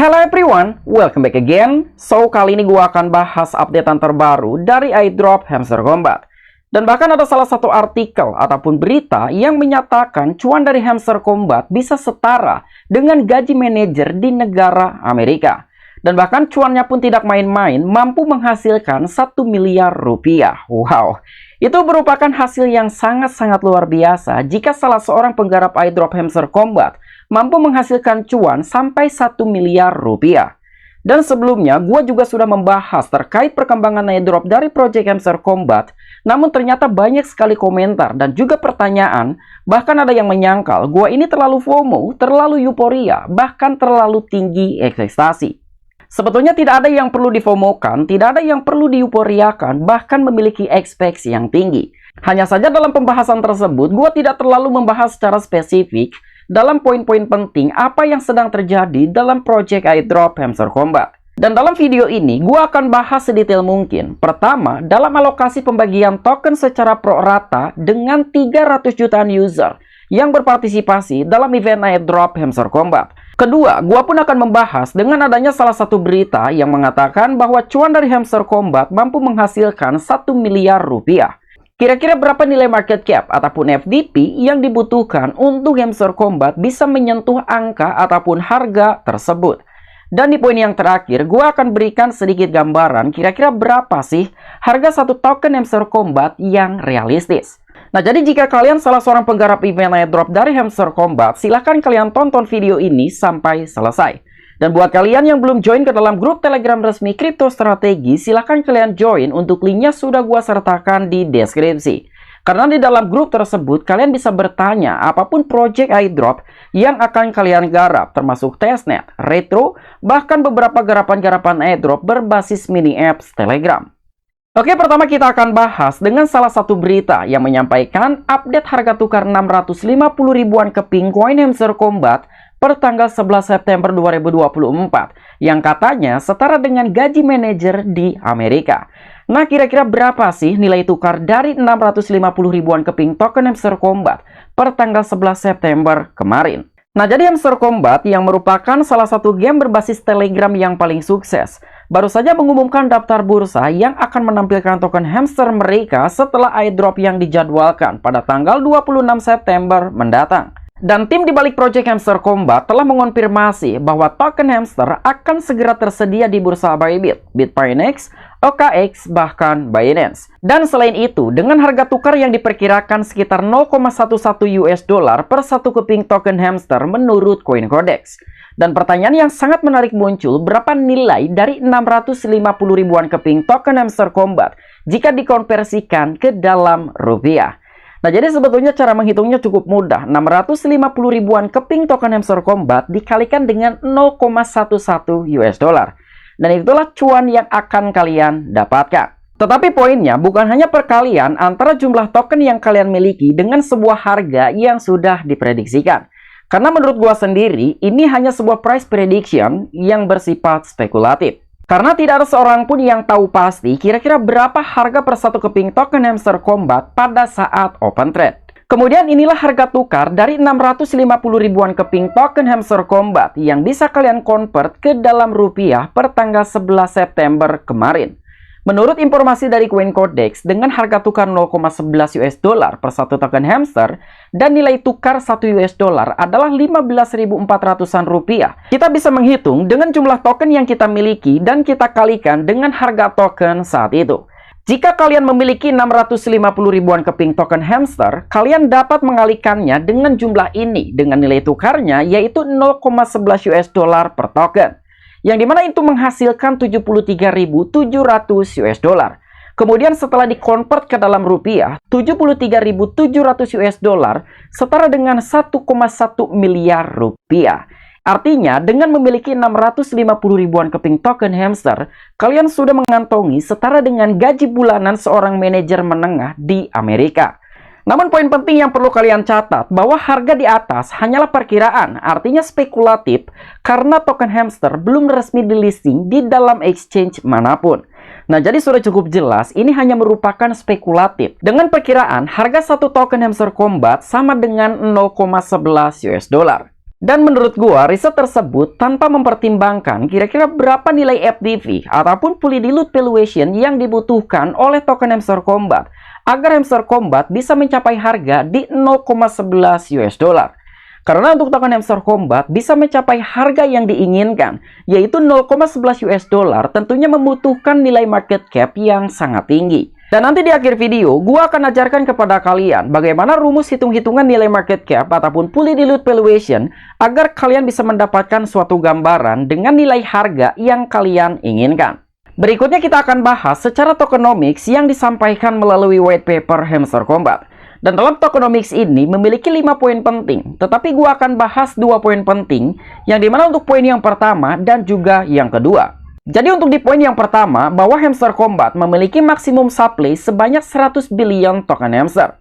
Hello everyone, welcome back again. So, kali ini gue akan bahas updatean terbaru dari airdrop Hamster Kombat. Dan bahkan ada salah satu artikel ataupun berita yang menyatakan cuan dari Hamster Kombat bisa setara dengan gaji manajer di negara Amerika. Dan bahkan cuannya pun tidak main-main, mampu menghasilkan 1 miliar rupiah. Wow, itu merupakan hasil yang sangat-sangat luar biasa jika salah seorang penggarap airdrop Hamster Kombat mampu menghasilkan cuan sampai 1 miliar rupiah. Dan sebelumnya, gue juga sudah membahas terkait perkembangan airdrop dari Project Hamster Kombat. Namun ternyata banyak sekali komentar dan juga pertanyaan. Bahkan ada yang menyangkal gue ini terlalu FOMO, terlalu euforia, bahkan terlalu tinggi ekspektasi. Sebetulnya tidak ada yang perlu difomokan, tidak ada yang perlu dieuforiakan, bahkan memiliki ekspektasi yang tinggi. Hanya saja dalam pembahasan tersebut, gue tidak terlalu membahas secara spesifik dalam poin-poin penting apa yang sedang terjadi dalam project airdrop Hamster Kombat. Dan dalam video ini, gue akan bahas sedetail mungkin. Pertama, dalam alokasi pembagian token secara pro rata dengan 300 jutaan user yang berpartisipasi dalam event airdrop Hamster Kombat. Kedua, gue pun akan membahas dengan adanya salah satu berita yang mengatakan bahwa cuan dari Hamster Kombat mampu menghasilkan 1 miliar rupiah. Kira-kira berapa nilai market cap ataupun FDP yang dibutuhkan untuk Hamster Kombat bisa menyentuh angka ataupun harga tersebut. Dan di poin yang terakhir, gue akan berikan sedikit gambaran kira-kira berapa sih harga satu token Hamster Kombat yang realistis. Nah, jadi jika kalian salah seorang penggarap event airdrop dari Hamster Kombat, silahkan kalian tonton video ini sampai selesai. Dan buat kalian yang belum join ke dalam grup Telegram resmi Crypto Strategi, silahkan kalian join, untuk linknya sudah gua sertakan di deskripsi. Karena di dalam grup tersebut, kalian bisa bertanya apapun project airdrop yang akan kalian garap, termasuk testnet, retro, bahkan beberapa garapan-garapan airdrop berbasis mini apps Telegram. Oke, pertama kita akan bahas dengan salah satu berita yang menyampaikan update harga tukar 650 ribuan keping koin Hamster Kombat per tanggal 11 September 2024 yang katanya setara dengan gaji manajer di Amerika. Nah, kira-kira berapa sih nilai tukar dari 650 ribuan keping token Hamster Kombat per tanggal 11 September kemarin? Nah, jadi Hamster Kombat yang merupakan salah satu game berbasis Telegram yang paling sukses baru saja mengumumkan daftar bursa yang akan menampilkan token hamster mereka setelah airdrop yang dijadwalkan pada tanggal 26 September mendatang. Dan tim di balik Project Hamster Kombat telah mengonfirmasi bahwa token hamster akan segera tersedia di bursa Bybit, Bitfinex, OKX, bahkan Binance. Dan selain itu, dengan harga tukar yang diperkirakan sekitar 0,11 US dollar per satu keping token hamster menurut CoinCodex. Dan pertanyaan yang sangat menarik muncul, berapa nilai dari 650 ribuan keping token Hamster Kombat jika dikonversikan ke dalam rupiah? Nah, jadi sebetulnya cara menghitungnya cukup mudah. 650 ribuan keping token Hamster Kombat dikalikan dengan 0,11 US dollar. Dan itulah cuan yang akan kalian dapatkan. Tetapi poinnya bukan hanya perkalian antara jumlah token yang kalian miliki dengan sebuah harga yang sudah diprediksikan. Karena menurut gua sendiri, ini hanya sebuah price prediction yang bersifat spekulatif. Karena tidak ada seorang pun yang tahu pasti kira-kira berapa harga per satu keping token Hamster Kombat pada saat open trade. Kemudian inilah harga tukar dari 650 ribuan keping token Hamster Kombat yang bisa kalian convert ke dalam rupiah per tanggal 11 September kemarin. Menurut informasi dari CoinCodex, dengan harga tukar 0,11 US dollar per satu token hamster dan nilai tukar 1 US dollar adalah 15.400-an rupiah, kita bisa menghitung dengan jumlah token yang kita miliki dan kita kalikan dengan harga token saat itu. Jika kalian memiliki 650 ribuan keping token hamster, kalian dapat mengalikannya dengan jumlah ini dengan nilai tukarnya yaitu 0,11 US dollar per token. Yang dimana itu menghasilkan 73.700 US dollar. Kemudian setelah dikonvert ke dalam rupiah, 73.700 US dollar setara dengan 1,1 miliar rupiah. Artinya, dengan memiliki 650 ribuan keping token hamster, kalian sudah mengantongi setara dengan gaji bulanan seorang manajer menengah di Amerika. Namun poin penting yang perlu kalian catat bahwa harga di atas hanyalah perkiraan, artinya spekulatif, karena token hamster belum resmi di-listing di dalam exchange manapun. Nah, jadi sudah cukup jelas ini hanya merupakan spekulatif. Dengan perkiraan harga satu token Hamster Kombat sama dengan 0,11 US dollar. Dan menurut gua, riset tersebut tanpa mempertimbangkan kira-kira berapa nilai FDV ataupun fully diluted valuation yang dibutuhkan oleh token Hamster Kombat agar Hamster Kombat bisa mencapai harga di 0,11 US dollar. Karena untuk token Hamster Kombat bisa mencapai harga yang diinginkan, yaitu 0,11 US dollar, tentunya membutuhkan nilai market cap yang sangat tinggi. Dan nanti di akhir video, gua akan ajarkan kepada kalian bagaimana rumus hitung-hitungan nilai market cap ataupun fully diluted valuation agar kalian bisa mendapatkan suatu gambaran dengan nilai harga yang kalian inginkan. Berikutnya kita akan bahas secara tokenomics yang disampaikan melalui white paper Hamster Kombat. Dan dalam tokenomics ini memiliki 5 poin penting, tetapi gua akan bahas 2 poin penting, yang dimana untuk poin yang pertama dan juga yang kedua. Jadi untuk di poin yang pertama, bahwa Hamster Kombat memiliki maksimum supply sebanyak 100 billion token hamster.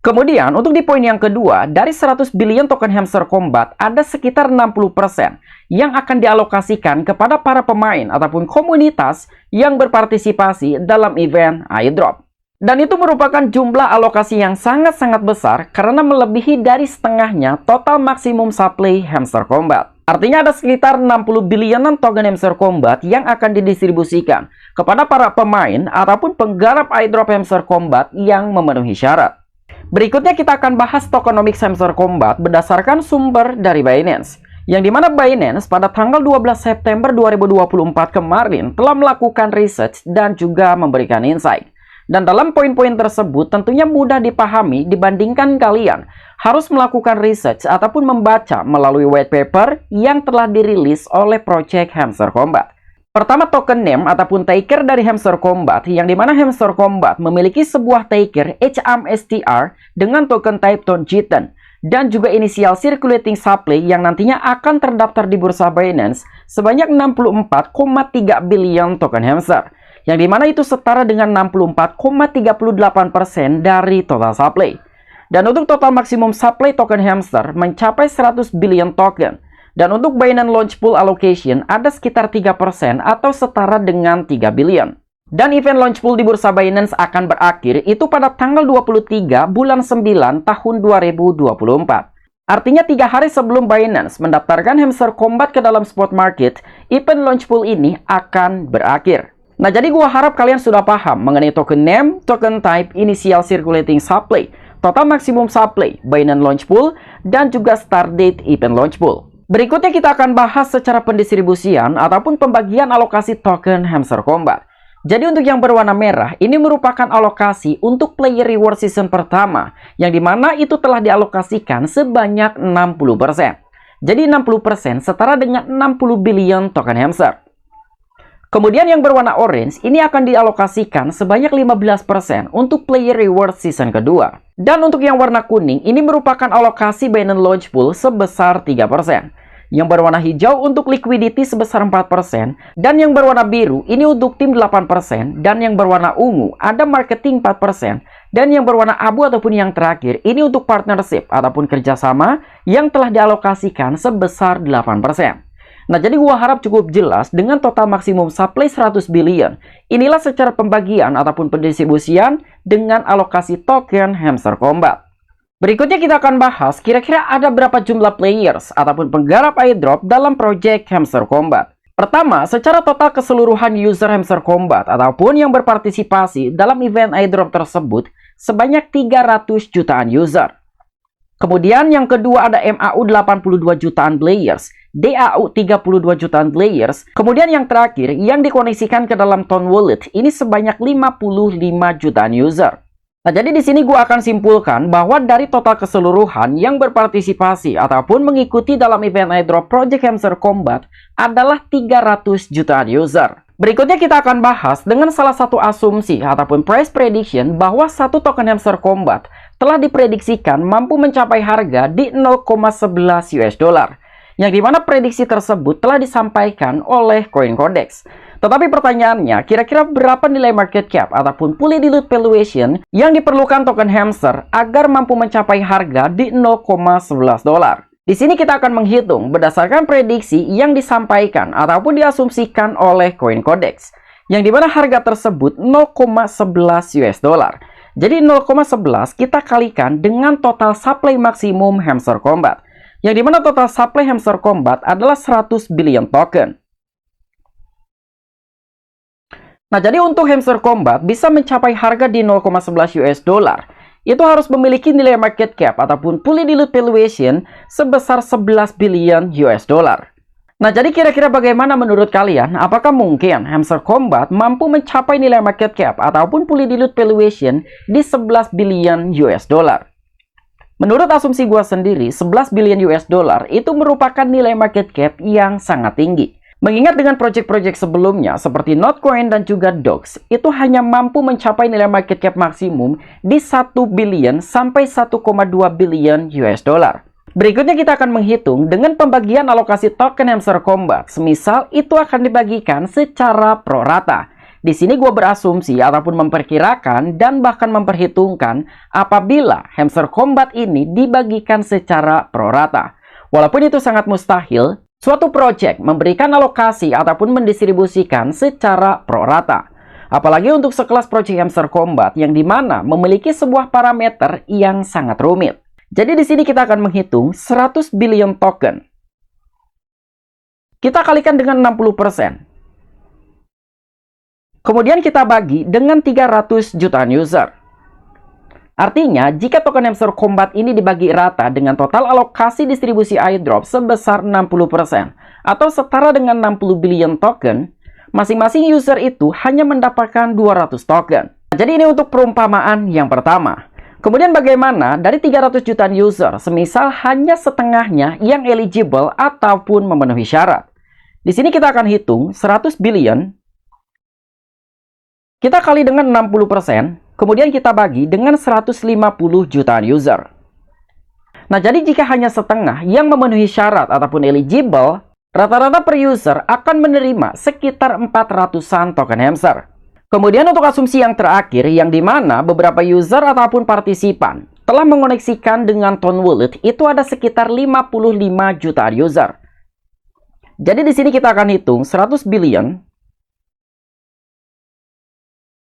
Kemudian untuk di poin yang kedua, dari 100 billion token Hamster Kombat, ada sekitar 60% yang akan dialokasikan kepada para pemain ataupun komunitas yang berpartisipasi dalam event airdrop. Dan itu merupakan jumlah alokasi yang sangat-sangat besar karena melebihi dari setengahnya total maksimum supply Hamster Kombat. Artinya ada sekitar 60 bilionan token Hamster Kombat yang akan didistribusikan kepada para pemain ataupun penggarap airdrop Hamster Kombat yang memenuhi syarat. Berikutnya kita akan bahas tokenomics Hamster Kombat berdasarkan sumber dari Binance. Yang dimana Binance pada tanggal 12 September 2024 kemarin telah melakukan research dan juga memberikan insight. Dan dalam poin-poin tersebut tentunya mudah dipahami dibandingkan kalian harus melakukan research ataupun membaca melalui white paper yang telah dirilis oleh Project Hamster Kombat. Pertama, token name ataupun taker dari Hamster Kombat, yang dimana Hamster Kombat memiliki sebuah taker HMSTR dengan token type Tonjitan dan juga inisial circulating supply yang nantinya akan terdaftar di bursa Binance sebanyak 64,3 billion token hamster, yang dimana itu setara dengan 64,38% dari total supply. Dan untuk total maksimum supply token hamster mencapai 100 billion token. Dan untuk Binance Launch Pool Allocation ada sekitar 3% atau setara dengan 3 billion. Dan event Launch Pool di bursa Binance akan berakhir itu pada tanggal 23 bulan 9 tahun 2024. Artinya 3 hari sebelum Binance mendaftarkan Hamster Kombat ke dalam spot market, event Launch Pool ini akan berakhir. Nah, jadi gua harap kalian sudah paham mengenai token name, token type, initial circulating supply, total maximum supply, Binance Launch Pool, dan juga start date event Launch Pool. Berikutnya kita akan bahas secara pendistribusian ataupun pembagian alokasi token Hamster Kombat. Jadi untuk yang berwarna merah, ini merupakan alokasi untuk player reward season pertama, yang dimana itu telah dialokasikan sebanyak 60%. Jadi 60% setara dengan 60 billion token hamster. Kemudian yang berwarna orange, ini akan dialokasikan sebanyak 15% untuk player reward season kedua. Dan untuk yang warna kuning, ini merupakan alokasi Binance Launch Pool sebesar 3%. Yang berwarna hijau untuk liquidity sebesar 4%, dan yang berwarna biru ini untuk tim 8%, dan yang berwarna ungu ada marketing 4%, dan yang berwarna abu ataupun yang terakhir ini untuk partnership ataupun kerjasama yang telah dialokasikan sebesar 8%. Nah, jadi gua harap cukup jelas dengan total maksimum supply 100 billion. Inilah secara pembagian ataupun pendistribusian dengan alokasi token Hamster Kombat. Berikutnya kita akan bahas kira-kira ada berapa jumlah players ataupun penggarap airdrop dalam project Hamster Kombat. Pertama, secara total keseluruhan user Hamster Kombat ataupun yang berpartisipasi dalam event airdrop tersebut sebanyak 300 jutaan user. Kemudian yang kedua ada MAU 82 jutaan players, DAU 32 jutaan players. Kemudian yang terakhir yang dikoneksikan ke dalam Ton Wallet ini sebanyak 55 jutaan user. Nah, jadi di sini gue akan simpulkan bahwa dari total keseluruhan yang berpartisipasi ataupun mengikuti dalam event airdrop Project Hamster Kombat adalah 300 jutaan user. Berikutnya kita akan bahas dengan salah satu asumsi ataupun price prediction bahwa satu token Hamster Kombat telah diprediksikan mampu mencapai harga di 0,11 US dollar. Yang dimana prediksi tersebut telah disampaikan oleh CoinCodex. Tetapi pertanyaannya, kira-kira berapa nilai market cap ataupun fully diluted valuation yang diperlukan token hamster agar mampu mencapai harga di 0,11 dolar? Di sini kita akan menghitung berdasarkan prediksi yang disampaikan ataupun diasumsikan oleh CoinCodex, yang dimana harga tersebut 0,11 US dollar. Jadi 0,11 kita kalikan dengan total supply maksimum Hamster Kombat. yang dimana total supply Hamster Combat adalah 100 billion token. Nah, jadi untuk Hamster Combat bisa mencapai harga di 0,11 US dollar, itu harus memiliki nilai market cap ataupun fully diluted valuation sebesar 11 billion US dollar. Nah, jadi kira-kira bagaimana menurut kalian? Apakah mungkin Hamster Combat mampu mencapai nilai market cap ataupun fully diluted valuation di 11 billion US dollar? Menurut asumsi gua sendiri, 11 billion US dollar itu merupakan nilai market cap yang sangat tinggi. Mengingat dengan proyek-proyek sebelumnya seperti Notcoin dan juga Dox, itu hanya mampu mencapai nilai market cap maksimum di 1 billion sampai 1,2 billion US dollar. Berikutnya kita akan menghitung dengan pembagian alokasi token Hamster Combat. Semisal itu akan dibagikan secara pro rata. Di sini gue berasumsi ataupun memperkirakan dan bahkan memperhitungkan apabila Hamster Combat ini dibagikan secara pro rata. Walaupun itu sangat mustahil, suatu proyek memberikan alokasi ataupun mendistribusikan secara pro rata. Apalagi untuk sekelas proyek Hamster Combat yang dimana memiliki sebuah parameter yang sangat rumit. Jadi di sini kita akan menghitung 100 billion token. Kita kalikan dengan 60%. Kemudian kita bagi dengan 300 jutaan user. Artinya, jika token Hamster Combat ini dibagi rata dengan total alokasi distribusi airdrop sebesar 60% atau setara dengan 60 billion token, masing-masing user itu hanya mendapatkan 200 token. Jadi ini untuk perumpamaan yang pertama. Kemudian bagaimana dari 300 jutaan user, semisal hanya setengahnya yang eligible ataupun memenuhi syarat? Di sini kita akan hitung 100 billion, kita kali dengan 60%, kemudian kita bagi dengan 150 jutaan user. Nah, jadi jika hanya setengah yang memenuhi syarat ataupun eligible, rata-rata per user akan menerima sekitar 400-an token hamster. Kemudian untuk asumsi yang terakhir, yang dimana beberapa user ataupun partisipan telah mengoneksikan dengan Ton Wallet, itu ada sekitar 55 jutaan user. Jadi di sini kita akan hitung 100 billion,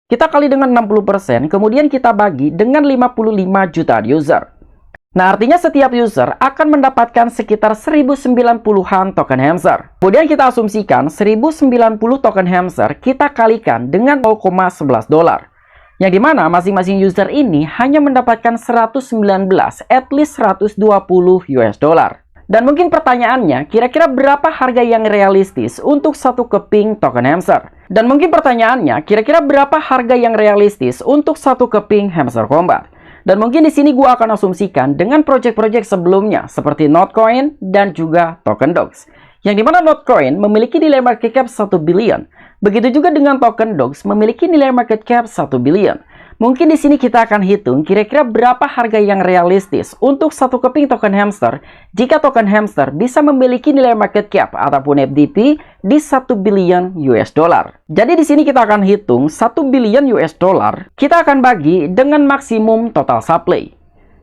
kita kali dengan 60%, kemudian kita bagi dengan 55 jutaan user. Nah, artinya setiap user akan mendapatkan sekitar 1090-an token hamster. Kemudian kita asumsikan 1090 token hamster kita kalikan dengan 0,11 dolar. Yang dimana masing-masing user ini hanya mendapatkan 119, at least 120 US dollar. Dan mungkin pertanyaannya, kira-kira berapa harga yang realistis untuk satu keping token hamster? Dan mungkin pertanyaannya, kira-kira berapa harga yang realistis untuk satu keping Hamster Combat? Dan mungkin di sini gua akan asumsikan dengan proyek-proyek sebelumnya seperti Notcoin dan juga token Dox. Yang dimana Notcoin memiliki nilai market cap 1 billion. Begitu juga dengan token Dox memiliki nilai market cap 1 billion. Mungkin di sini kita akan hitung kira-kira berapa harga yang realistis untuk satu keping token hamster jika token hamster bisa memiliki nilai market cap ataupun FDP di 1 billion US dollar. Jadi di sini kita akan hitung 1 billion US dollar, kita akan bagi dengan maksimum total supply.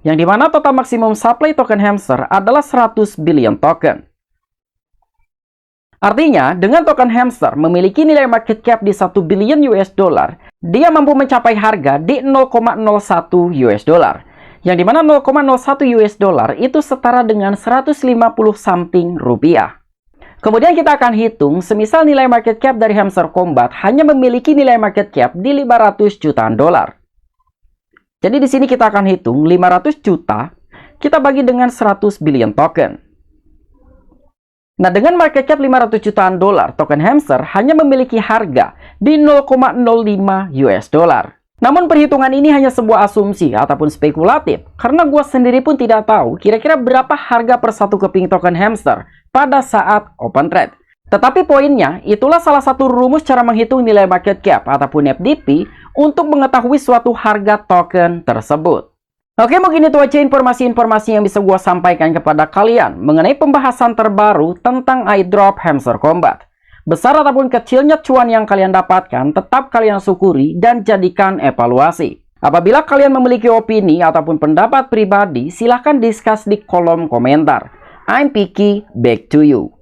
Yang dimana total maksimum supply token hamster adalah 100 billion token. Artinya, dengan token hamster memiliki nilai market cap di 1 billion US dollar, dia mampu mencapai harga di 0,01 US dollar. Yang dimana 0,01 US dollar itu setara dengan 150 something rupiah. Kemudian kita akan hitung, semisal nilai market cap dari Hamster Combat hanya memiliki nilai market cap di 500 jutaan dolar. Jadi di sini kita akan hitung 500 juta, kita bagi dengan 100 billion token. Nah, dengan market cap 500 jutaan dolar, token hamster hanya memiliki harga di 0,05 US dollar. Namun perhitungan ini hanya sebuah asumsi ataupun spekulatif, karena gua sendiri pun tidak tahu kira-kira berapa harga per satu keping token hamster pada saat open trade. Tetapi poinnya, itulah salah satu rumus cara menghitung nilai market cap ataupun FDP untuk mengetahui suatu harga token tersebut. Oke, mungkin itu aja informasi-informasi yang bisa gue sampaikan kepada kalian mengenai pembahasan terbaru tentang airdrop Hamster Combat. Besar ataupun kecilnya cuan yang kalian dapatkan, tetap kalian syukuri dan jadikan evaluasi. Apabila kalian memiliki opini ataupun pendapat pribadi, silahkan discuss di kolom komentar. I'm Piki, back to you.